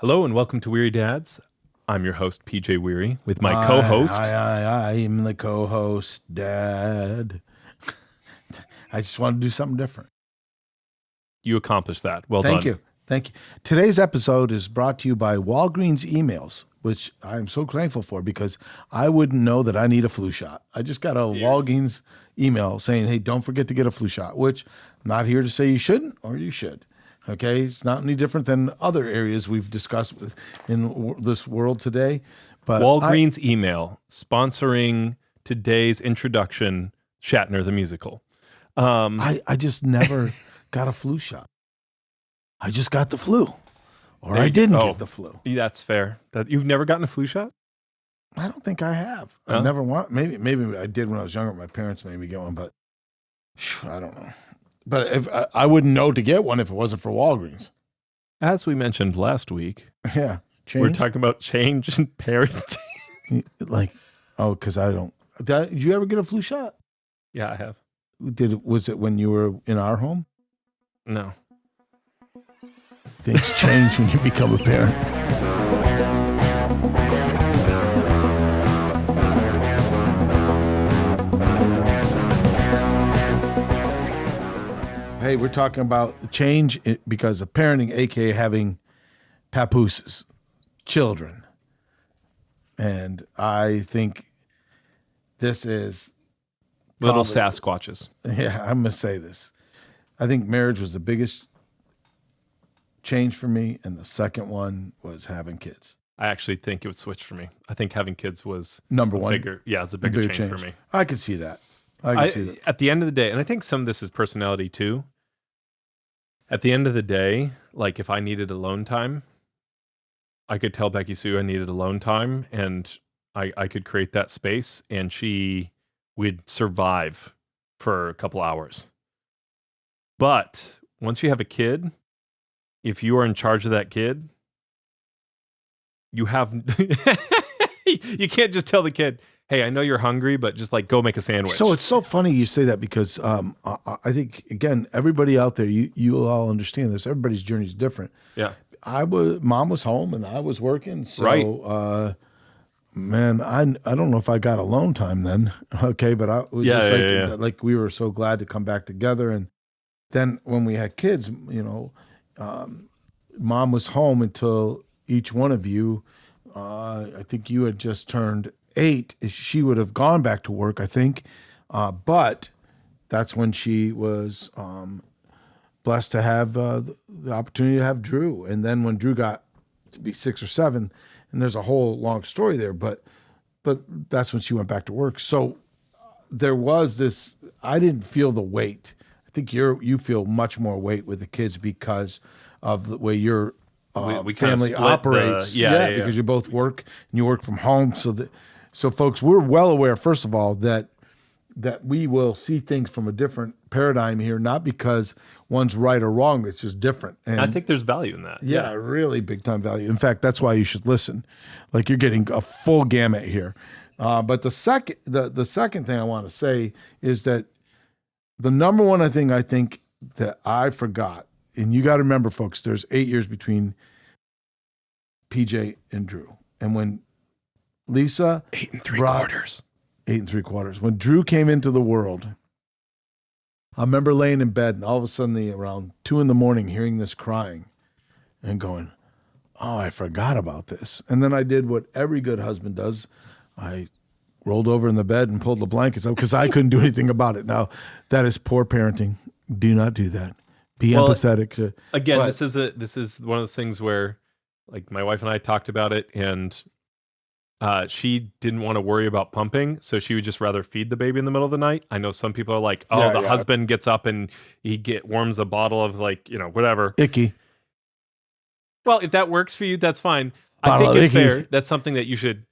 Hello and welcome to Wehry Dads. I'm your host, Pete Wehry, with my co-host. I am the co-host, Dad. I just want to do something different. You accomplished that. Well Thank done. you. Thank you. Today's episode is brought to you by Walgreens emails, which I'm so thankful for because I wouldn't know that I need a flu shot. I just got a Walgreens email saying, hey, don't forget to get a flu shot, which I'm not here to say you shouldn't or you should. Okay, it's not any different than other areas we've discussed in this world today. But Walgreens email sponsoring today's introduction, Shatner the musical. I just never got a flu shot. I just got the flu, or I didn't get the flu. That's fair. You've never gotten a flu shot? I don't think I have. Huh? I never want. Maybe I did when I was younger. My parents made me get one, but I don't know. But if I wouldn't know to get one if it wasn't for Walgreens. As we mentioned last week, Yeah, we're talking about change in parenting. Because I don't. Did you ever get a flu shot? Yeah, I have. Was it when you were in our home? No. Things change when you become a parent. Hey, we're talking about change because of parenting, aka having papooses, children. And I think this is Little Sasquatches. Yeah, I'm going to say this. I think marriage was the biggest change for me, and the second one was having kids. I actually think it would switch for me. I think having kids was Number one. It's a bigger change for me. I could see that. I see that. At the end of the day, and I think some of this is personality too. At the end of the day, like if I needed alone time, I could tell Becky Sue I needed alone time, and I could create that space, and she would survive for a couple hours. But once you have a kid, if you are in charge of that kid, you have you can't just tell the kid, hey, I know you're hungry, but just like go make a sandwich. So it's so funny you say that because I think, again, everybody out there, you all understand this. Everybody's journey is different. Yeah. Mom was home and I was working. So, right. Man, I don't know if I got alone time then. Okay. But I was like we were so glad to come back together. And then when we had kids, Mom was home until each one of you, I think you had just turned 8. She would have gone back to work, I think. But that's when she was blessed to have the opportunity to have Drew. And then when Drew got to be 6 or 7, and there's a whole long story there, but that's when she went back to work. So there was this, I didn't feel the weight. I think you feel much more weight with the kids because of the way your family operates. Because you both work and you work from home. So folks, we're well aware, first of all, that we will see things from a different paradigm here, not because one's right or wrong, it's just different. And I think there's value in that. Yeah, really big time value. In fact, that's why you should listen. Like you're getting a full gamut here. But the second thing I want to say is that the number one thing I think that I forgot, and you got to remember, folks, there's 8 years between PJ and Drew. And when Lisa 8 3/4. 8 3/4. When Drew came into the world, I remember laying in bed and all of a sudden around 2 a.m, hearing this crying and going, oh, I forgot about this. And then I did what every good husband does. I rolled over in the bed and pulled the blankets up because I couldn't do anything about it. Now, that is poor parenting. Do not do that. Be empathetic. Again, this is one of those things where, like, my wife and I talked about it, and she didn't want to worry about pumping, so she would just rather feed the baby in the middle of the night. I know some people are like, husband gets up and he warms a bottle of whatever. Icky. Well, if that works for you, that's fine. I think it's fair. That's something that you should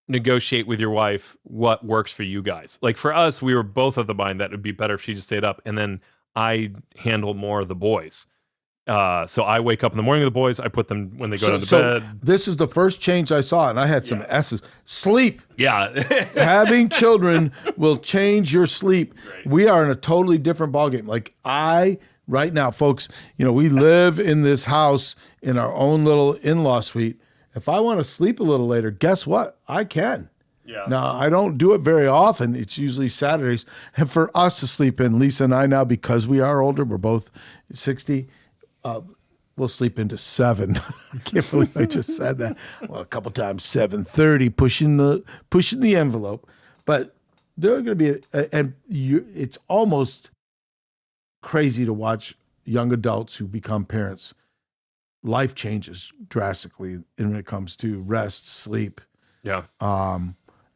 negotiate with your wife, what works for you guys. Like for us, we were both of the mind that it would be better if she just stayed up, and then I handle more of the boys. So I wake up in the morning with the boys. I put them when they go to bed. This is the first change I saw, and I had some S's. Sleep. Yeah. Having children will change your sleep. Right. We are in a totally different ballgame. Like right now, folks, we live in this house in our own little in-law suite. If I want to sleep a little later, guess what? I can. Yeah. Now, I don't do it very often. It's usually Saturdays. And for us to sleep in, Lisa and I now, because we are older, we're both 60, we'll sleep into 7. I can't believe I just said that. Well, a couple times 7:30, pushing the envelope. But there are going to be, it's almost crazy to watch young adults who become parents. Life changes drastically when it comes to rest, sleep. Yeah.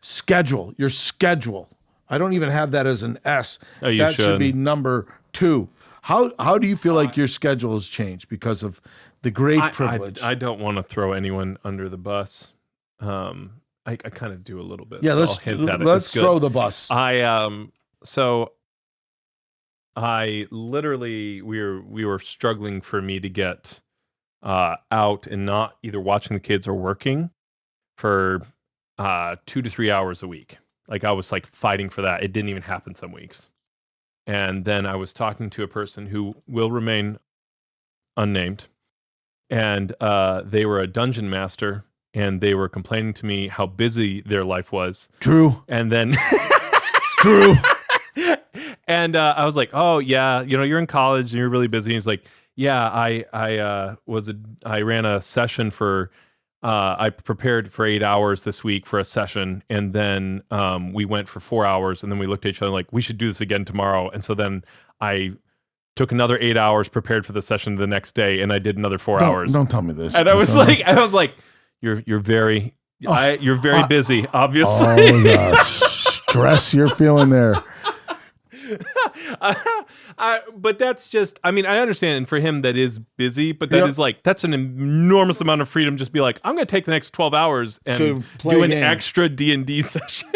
Schedule, your schedule. I don't even have that as an S. Oh, you that should. should be number 2. How do you feel like your schedule has changed because of the great privilege? I don't want to throw anyone under the bus. I kind of do a little bit. Yeah, so let's I'll hint at it. let's throw the bus. So I literally we were struggling for me to get out and not either watching the kids or working for 2 to 3 hours a week. Like I was like fighting for that. It didn't even happen some weeks. And then I was talking to a person who will remain unnamed, and they were a dungeon master, and they were complaining to me how busy their life was. True. And then True. And I was like, oh yeah, you're in college and you're really busy. He's like, yeah, I ran a session for I prepared for 8 hours this week for a session, and then we went for 4 hours, and then we looked at each other like, we should do this again tomorrow. And so then I took another 8 hours, prepared for the session the next day, and I did another 4 hours. Don't tell me this. And I was like, you're very busy, obviously. Oh, the stress you're feeling there. But that's just, I understand, and for him that is busy, but that is like, that's an enormous amount of freedom. Just be like, I'm going to take the next 12 hours and do an extra D&D session.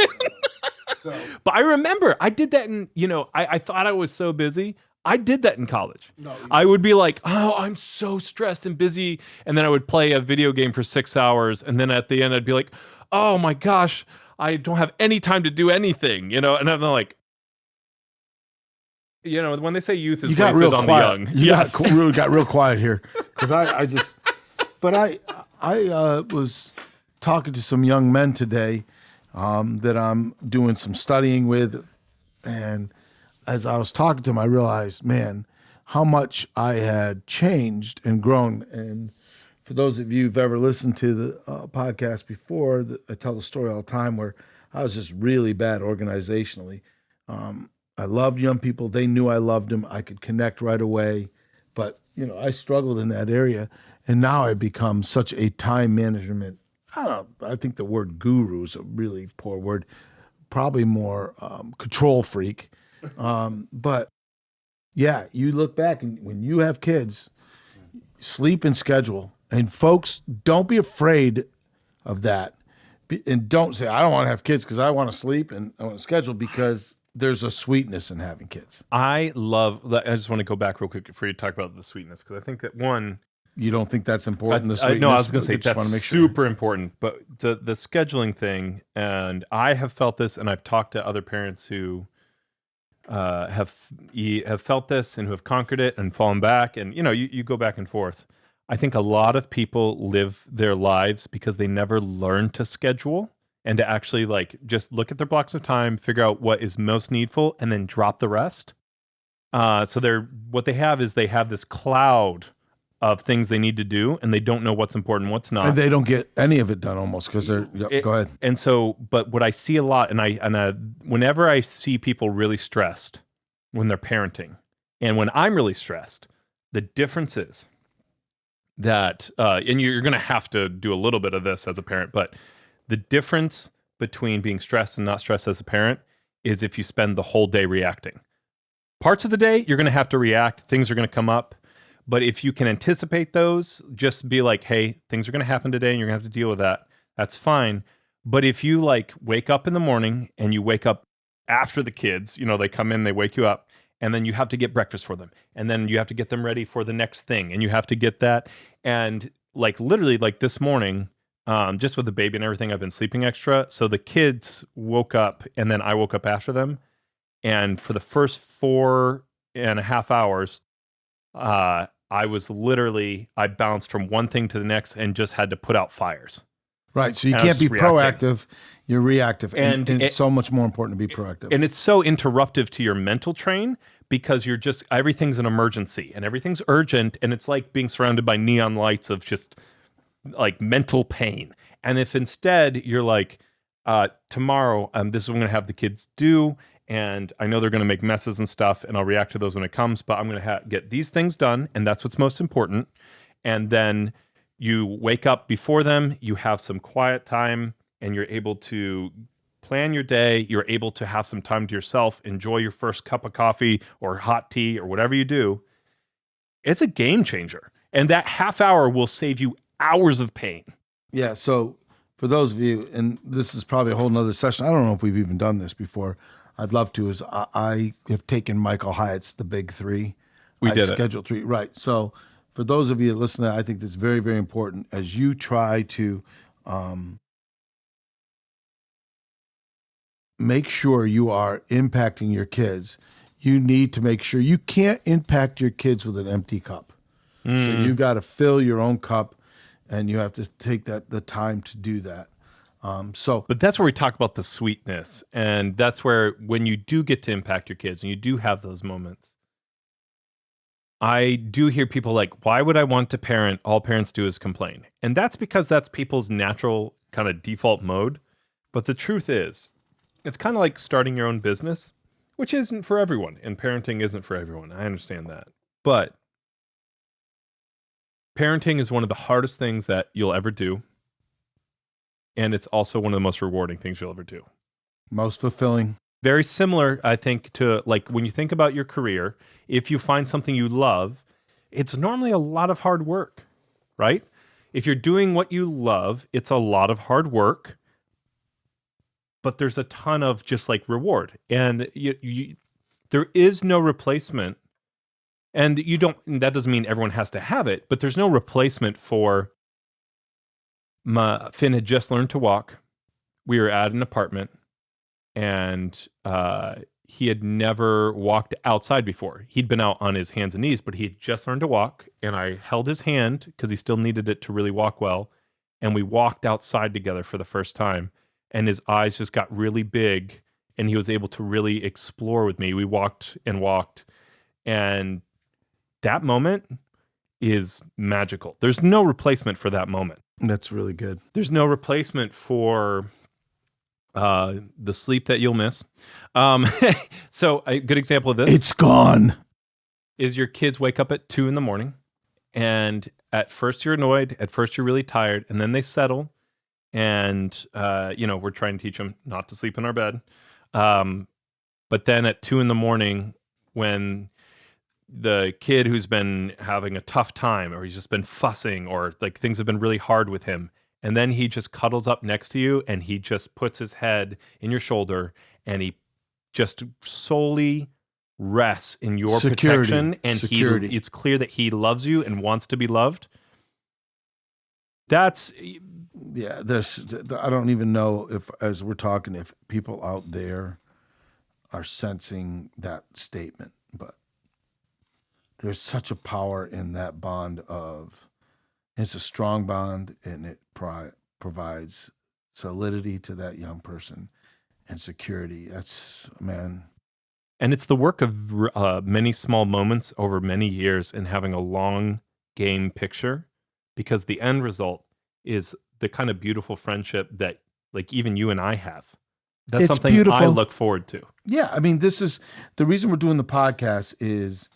But I remember I did that in, I thought I was so busy. I did that in college. I would be like, oh, I'm so stressed and busy. And then I would play a video game for 6 hours. And then at the end, I'd be like, oh my gosh, I don't have any time to do anything, and I'm like, when they say youth is wasted on the young. You got real quiet here. Because I was talking to some young men today that I'm doing some studying with. And as I was talking to them, I realized, man, how much I had changed and grown. And for those of you who've ever listened to the podcast before, I tell the story all the time where I was just really bad organizationally. I loved young people. They knew I loved them. I could connect right away. But, I struggled in that area. And now I've become such a time management. I think the word guru is a really poor word. Probably more control freak. But yeah, you look back and when you have kids, sleep and schedule. And folks, don't be afraid of that. And don't say, I don't want to have kids because I want to sleep and I want to schedule, because there's a sweetness in having kids. I just want to go back real quick before you talk about the sweetness, because I think that one... You don't think that's important, the sweetness? No, I was going to say that's super important. But the scheduling thing, and I have felt this, and I've talked to other parents who have felt this and who have conquered it and fallen back, and you go back and forth. I think a lot of people live their lives because they never learn to schedule and to actually just look at their blocks of time, figure out what is most needful, and then drop the rest. So what they have is this cloud of things they need to do, and they don't know what's important, what's not. And they don't get any of it done almost because go ahead. And so, but what I see a lot, and whenever I see people really stressed when they're parenting, and when I'm really stressed, the difference is that, and you're going to have to do a little bit of this as a parent, but the difference between being stressed and not stressed as a parent is if you spend the whole day reacting. Parts of the day, you're going to have to react. Things are going to come up. But if you can anticipate those, just be like, hey, things are going to happen today and you're going to have to deal with that. That's fine. But if you wake up in the morning and you wake up after the kids, they come in, they wake you up, and then you have to get breakfast for them. And then you have to get them ready for the next thing. And you have to get that. And literally this morning, just with the baby and everything, I've been sleeping extra. So the kids woke up and then I woke up after them. And for the first 4.5 hours, I was literally, I bounced from one thing to the next and just had to put out fires. Right. So you And I was can't be just reacting. proactive. You're reactive. And And it's so much more important to be proactive. And it's so interruptive to your mental train because you're just, everything's an emergency and everything's urgent. And it's like being surrounded by neon lights of just like mental pain. And if instead you're like, tomorrow, this is what I'm going to have the kids do. And I know they're going to make messes and stuff, and I'll react to those when it comes, but I'm going to get these things done. And that's what's most important. And then you wake up before them, you have some quiet time, and you're able to plan your day. You're able to have some time to yourself, enjoy your first cup of coffee or hot tea or whatever you do. It's a game changer. And that half hour will save you hours of pain. Yeah. So for those of you, and this is probably a whole nother session. I don't know if we've even done this before. I'd love to, is I have taken Michael Hyatt's The Big Three. We did it. Scheduled 3. Right. So for those of you listening, I think that's very, very important as you try to make sure you are impacting your kids. You need to make sure you can't impact your kids with an empty cup. So you got to fill your own cup, and you have to take the time to do that. But that's where we talk about the sweetness. And that's where when you do get to impact your kids and you do have those moments, I do hear people like, why would I want to parent? All parents do is complain. And that's because that's people's natural kind of default mode. But the truth is, it's kind of like starting your own business, which isn't for everyone. And parenting isn't for everyone. I understand that. But parenting is one of the hardest things that you'll ever do. And it's also one of the most rewarding things you'll ever do. Most fulfilling. Very similar, I think, to like when you think about your career, if you find something you love, it's normally a lot of hard work, right? If you're doing what you love, it's a lot of hard work, but there's a ton of just like reward. And there is no replacement. And that doesn't mean everyone has to have it, but there's no replacement for Finn had just learned to walk. We were at an apartment, and he had never walked outside before. He'd been out on his hands and knees, but he had just learned to walk, and I held his hand because he still needed it to really walk well, and we walked outside together for the first time, and his eyes just got really big, and he was able to really explore with me. We walked, and that moment is magical. There's no replacement for that moment. That's really good. There's no replacement for the sleep that you'll miss. So a good example of this. It's gone. Is your kids wake up at 2 a.m. and at first you're annoyed. At first you're really tired, and then they settle. And, we're trying to teach them not to sleep in our bed. But then at 2 a.m, when the kid who's been having a tough time, or he's just been fussing, or like things have been really hard with him, and then he just cuddles up next to you and he just puts his head in your shoulder and he just solely rests in your protection, and it's clear that he loves you and wants to be loved. That's I don't even know if, as we're talking, if people out there are sensing that statement, but there's such a power in that bond it's a strong bond, and it provides solidity to that young person and security. That's, man. And it's the work of many small moments over many years and having a long game picture, because the end result is the kind of beautiful friendship that like even you and I have. That's something beautiful. I look forward to. Yeah. I mean, this is the reason we're doing the podcast is,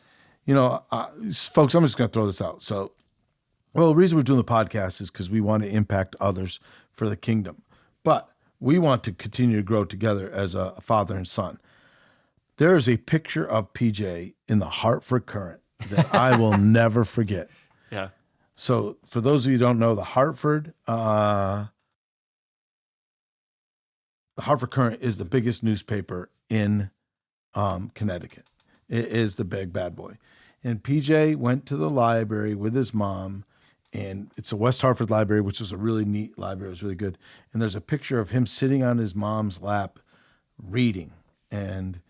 folks, I'm just going to throw this out. So, the reason we're doing the podcast is because we want to impact others for the kingdom, but we want to continue to grow together as a father and son. There is a picture of PJ in the Hartford Courant that I will never forget. Yeah. So for those of you who don't know, the Hartford Courant is the biggest newspaper in Connecticut. It is the big bad boy. And PJ went to the library with his mom, and it's a West Hartford library, which is a really neat library. It was really good. And there's a picture of him sitting on his mom's lap reading. And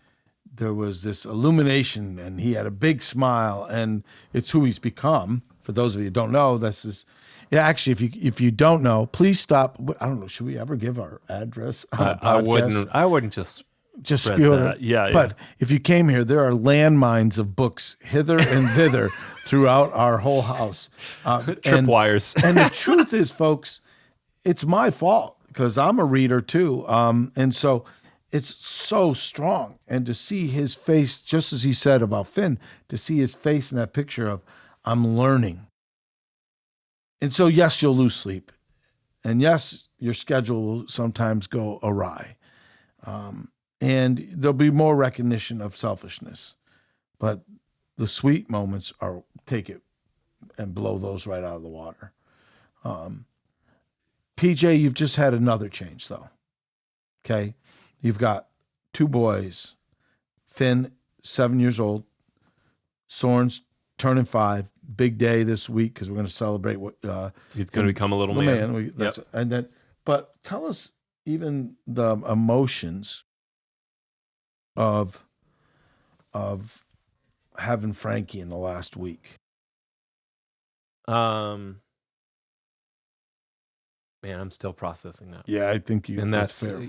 there was this illumination, and he had a big smile, and it's who he's become. For those of you who don't know, this is, yeah, actually, if you don't know, please stop. I don't know, should we ever give our address on a podcast? I wouldn't just spread spew that. it. Yeah, But if you came here, there are landmines of books hither and thither throughout our whole house. Tripwires. And the truth is, folks, it's my fault because I'm a reader too. And so it's so strong. And to see his face, just as he said about Finn, to see his face in that picture of, I'm learning. And so, yes, you'll lose sleep. And yes, your schedule will sometimes go awry. And there'll be more recognition of selfishness. But the sweet moments are, take it and blow those right out of the water. PJ, you've just had another change, though. Okay? You've got 2 boys. Finn, 7 years old. Søren's turning 5. Big day this week because we're going to celebrate what he's going to become a little man. And then, but tell us even the emotions of having Frankie in the last week. Man, I'm still processing that. Yeah, I think that's fair.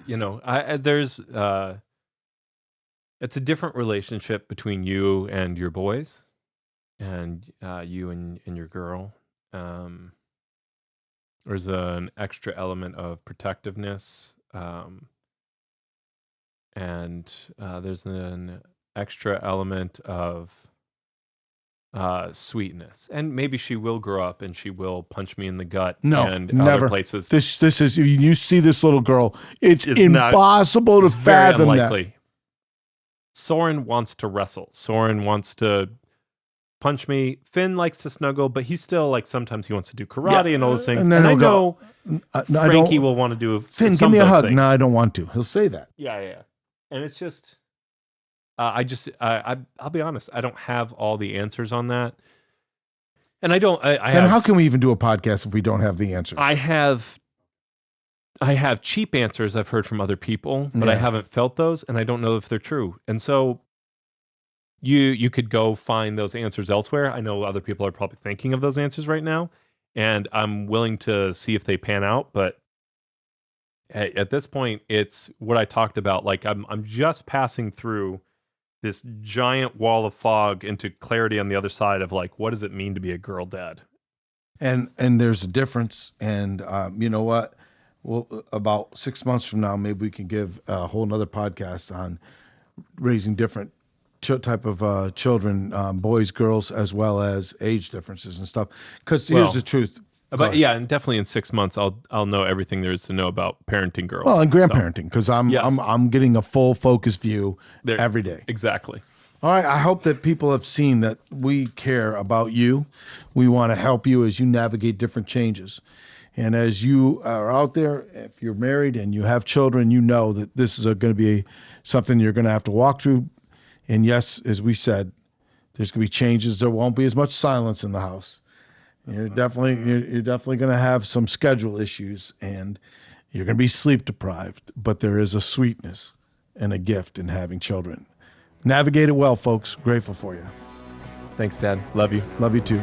There's it's a different relationship between you and your boys, and you and your girl. There's an extra element of protectiveness, and there's an extra element of sweetness. And maybe she will grow up and she will punch me in the gut. No, and never. Other places. This is, you see this little girl, it's impossible to fathom very unlikely. that. Søren wants to wrestle. Søren wants to punch me. Finn likes to snuggle, but he's still like, sometimes he wants to do karate and all those things. And I know Frankie will want to do Finn, give me a hug. No, I don't want to. He'll say that. Yeah. And it's just, I'll be honest, I don't have all the answers on that. And I don't, then how can we even do a podcast if we don't have the answers? I have cheap answers I've heard from other people, but I haven't felt those, and I don't know if they're true. And so you could go find those answers elsewhere. I know other people are probably thinking of those answers right now, and I'm willing to see if they pan out. But at this point, it's what I talked about. Like I'm just passing through this giant wall of fog into clarity on the other side of like, what does it mean to be a girl dad? And there's a difference. And you know what? Well, about 6 months from now, maybe we can give a whole nother podcast on raising different type of children, boys, girls, as well as age differences and stuff. Because here's the truth. But yeah, and definitely in 6 months, I'll know everything there is to know about parenting girls. Well, and grandparenting, because I'm getting a full focus view every day. Exactly. All right. I hope that people have seen that we care about you. We want to help you as you navigate different changes. And as you are out there, if you're married and you have children, you know that this is going to be something you're going to have to walk through. And yes, as we said, there's going to be changes. There won't be as much silence in the house. You're definitely going to have some schedule issues, and you're going to be sleep deprived. But there is a sweetness and a gift in having children. Navigate it well, folks. Grateful for you. Thanks, Dad. Love you. Love you too.